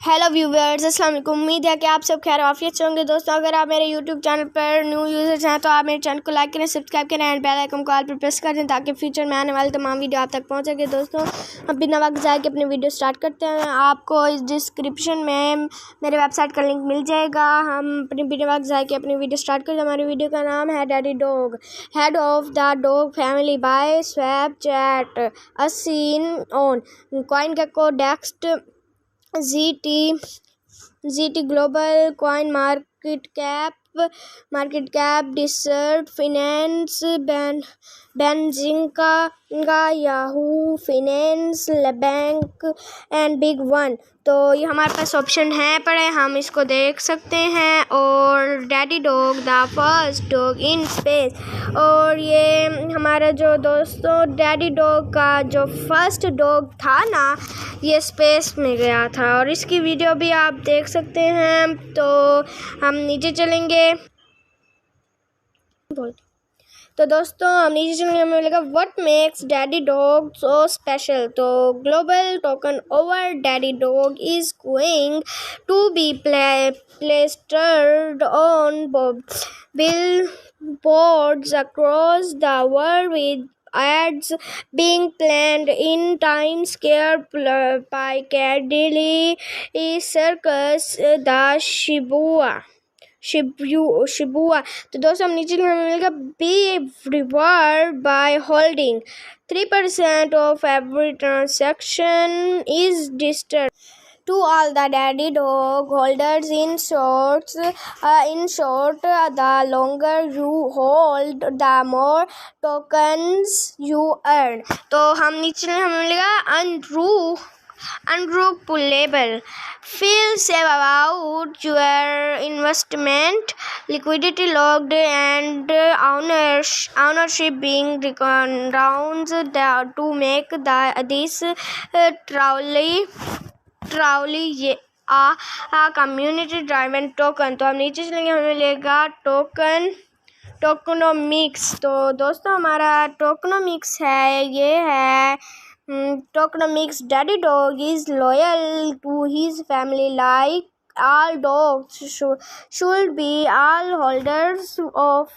Hello viewers, अस्सलाम वालेकुम। उम्मीद है कि आप सब खैर आफियत से होंगे। दोस्तों, अगर आप मेरे यूट्यूब चैनल पर न्यू यूज़र्स हैं तो आप मेरे चैनल को लाइक करें, सब्सक्राइब करें एंड बेल आइकन को ऑल पर प्रेस कर दें ताकि फ्यूचर में आने वाले तमाम वीडियो आप तक पहुंच सके। दोस्तों, हम बिना वक्त ज़ाया के अपनी वीडियो स्टार्ट करते हैं। आपको इस डिस्क्रिप्शन में मेरे वेबसाइट का लिंक मिल जाएगा। हम अपनी बिना वक्त ज़ाया के अपनी वीडियो स्टार्ट करते हैं। हमारी वीडियो का नाम है Daddy Dog, head of the dog family by Snapchat, a seen on CoinGecko, Dext, GT Global, Coin Market Cap, Desert Finance, Benzinga, Yahoo Finance, Bank and big one. तो ये हमारे पास option है पड़े, हम इसको देख सकते हैं। और daddy dog the first dog in space, और ये हमारा जो दोस्तों डैडी डॉग का जो फर्स्ट डॉग था ना, ये स्पेस में गया था और इसकी वीडियो भी आप देख सकते हैं। तो हम नीचे चलेंगे। तो दोस्तों, हम नीचे चलेंगे, हमें मिलेगा what makes daddy dog so special. तो global token over daddy dog is going to be plastered on billboards across the world, with ads being planned in Times Square, Piccadilly Circus, the Shibuya। तो दोस्तों, हम नीचे हमें मिलेगा B reward by holding 3% of every transaction is disturb to all the daddy dog holders. In short, the longer you hold, the more tokens you earn। तो हम नीचे हमें मिलेगा unrulable, feel safe about your investment, liquidity locked, and ownership being rounds to make this ट्राउली ये आ community driven token. तो हम नीचे चलेंगे, हमें मिलेगा टोकनोमिक्स। तो दोस्तों, हमारा टोकनोमिक्स है, ये है tokenomics. Daddy dog is loyal to his family like all dogs should be। All holders of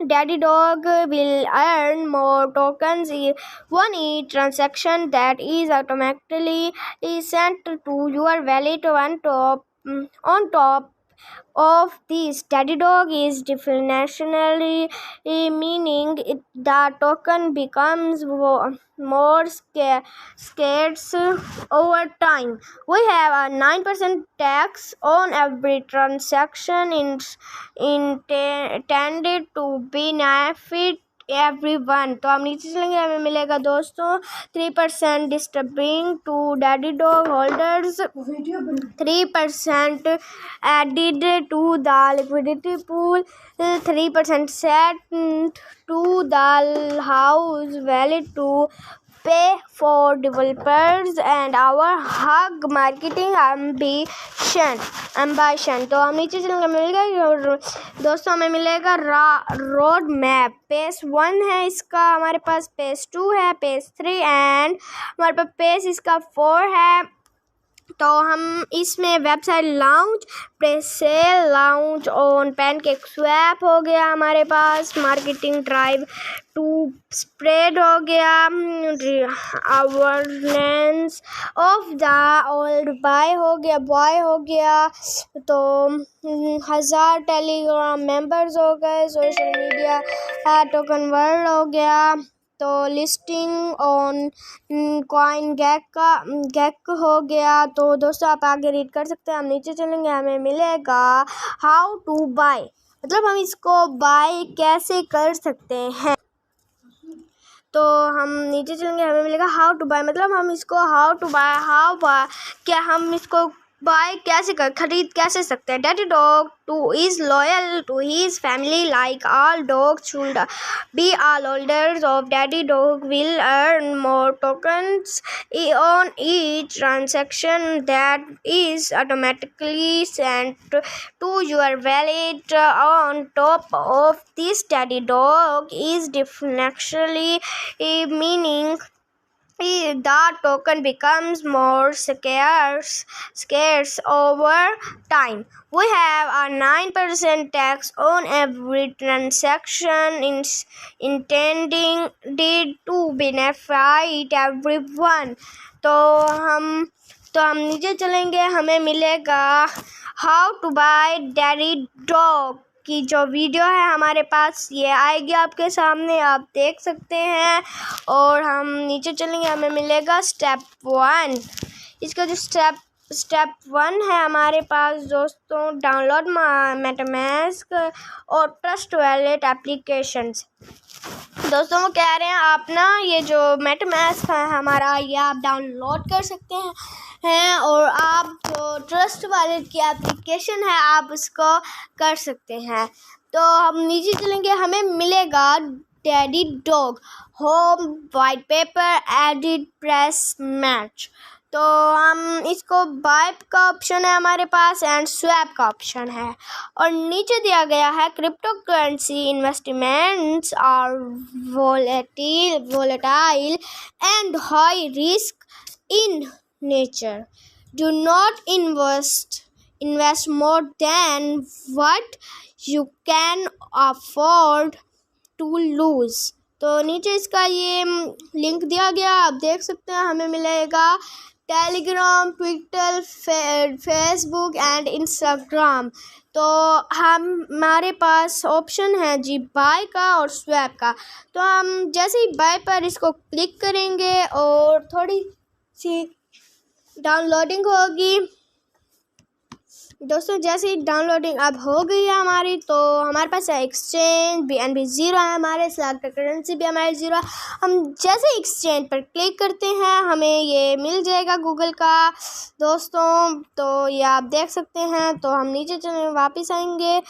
Daddy Dog will earn more tokens on each transaction that is automatically sent to your wallet. On top of this, Daddy Dog is definitionally, meaning the token becomes more scarce over time. We have a 9% tax on every transaction, intended to benefit everyone। तो हम नीचे चलेंगे, हमें मिलेगा दोस्तों 3% disturbing to Daddy Dog holders, 3% added to the liquidity pool, 3% set to the house valid to pay for developers and our hug marketing ambition। तो हम नीचे चलेंगे, मिलेगा दोस्तों, हमें मिलेगा रोड मैप। पेज 1 है इसका, हमारे पास पेज 2 है, पेज 3 एंड हमारे पास पेज इसका 4 है। तो हम इसमें website launch, presale launch on PancakeSwap हो गया, हमारे पास मार्केटिंग ड्राइव टू स्प्रेड हो गया, awareness of the old boy हो गया। तो 1000 टेलीग्राम मेंबर्स हो गए, सोशल मीडिया टोकन वर्ल्ड हो गया। तो लिस्टिंग ऑन CoinGecko हो गया। तो दोस्तों, आप आगे रीड कर सकते हैं। हम नीचे चलेंगे, हमें मिलेगा हाउ टू बाय, मतलब हम इसको बाय कैसे कर सकते हैं। तो हम नीचे चलेंगे, हमें मिलेगा हाउ टू बाय, मतलब हम इसको क्या हम इसको बाय कैसे खरीद कैसे सकते हैं। Daddy Dog too is loyal to his family like all dogs should be. All holders of Daddy Dog will earn more tokens on each transaction that is automatically sent to your wallet। On top of this, Daddy Dog is definitionally, meaning the token becomes more scarce over time. We have a 9% tax on every transaction intending to benefit everyone. तो हम नीचे चलेंगे, हमें मिलेगा how to buy Daddy Dog की जो video है हमारे पास ये आएगी आपके सामने, आप देख सकते हैं। और हम नीचे चलेंगे, हमें मिलेगा स्टेप 1। इसका जो स्टेप 1 है हमारे पास दोस्तों, डाउनलोड मेटामास्क और ट्रस्ट वॉलेट एप्लीकेशंस। दोस्तों वो कह रहे हैं आप ना ये जो मेटामास्क है हमारा, ये आप डाउनलोड कर सकते हैं और आप जो ट्रस्ट वॉलेट की एप्लीकेशन है आप उसको कर सकते हैं। तो हम नीचे चलेंगे, हमें मिलेगा Daddy Dog home white paper edit press match. तो हम इसको बाय का ऑप्शन है हमारे पास एंड स्वैप का ऑप्शन है। और नीचे दिया गया है crypto currency investments are volatile and high risk in nature. Do not invest more than what you can afford to lose. तो नीचे इसका ये लिंक दिया गया, आप देख सकते हैं। हमें मिलेगा Telegram, Twitter, Facebook and Instagram. तो हमारे पास ऑप्शन है जी बाय का और स्वैप का। तो हम जैसे ही बाय पर इसको क्लिक करेंगे और थोड़ी सी डाउनलोडिंग होगी दोस्तों। जैसे ही डाउनलोडिंग अब हो गई है हमारी, तो हमारे पास है एक्सचेंज BNB 0 है हमारे, सिलेक्ट करेंसी भी हमारे 0 है। हम जैसे एक्सचेंज पर क्लिक करते हैं हमें ये मिल जाएगा गूगल का दोस्तों। तो ये आप देख सकते हैं। तो हम नीचे चले वापस आएंगे,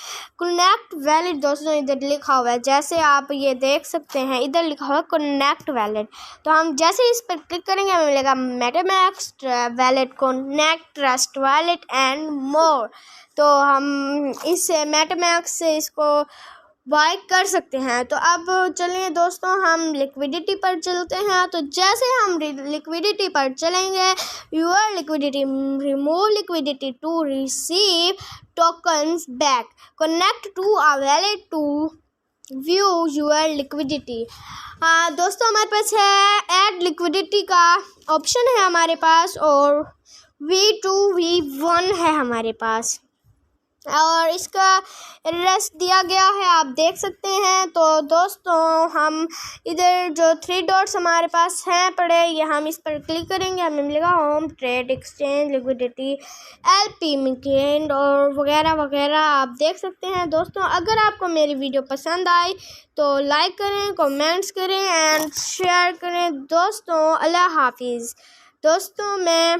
कनेक्ट वैलेट दोस्तों इधर लिखा हुआ है, जैसे आप ये देख सकते हैं इधर लिखा हुआ है कनेक्ट वैलेट। तो हम जैसे इस पर क्लिक करेंगे हमें मिलेगा MetaMask wallet, connect, trust wallet and more. तो हम इस मेटामास्क से इसको बाय कर सकते हैं। तो अब चलिए दोस्तों हम लिक्विडिटी पर चलते हैं। तो जैसे हम लिक्विडिटी पर चलेंगे, your liquidity, remove liquidity to receive tokens back, connect to a wallet to view your liquidity. दोस्तों हमारे पास है ऐड लिक्विडिटी का ऑप्शन है हमारे पास, और V2 V1 है हमारे पास, और इसका एड्रेस दिया गया है आप देख सकते हैं। तो दोस्तों हम इधर जो 3 डॉट्स हमारे पास हैं पड़े, ये हम इस पर क्लिक करेंगे, हमें मिलेगा home, trade, exchange, liquidity, LP मीकेंड और वगैरह वगैरह आप देख सकते हैं। दोस्तों अगर आपको मेरी वीडियो पसंद आई तो लाइक करें, कमेंट्स करें एंड शेयर करें। दोस्तों अल्लाह हाफिज़। दोस्तों मैं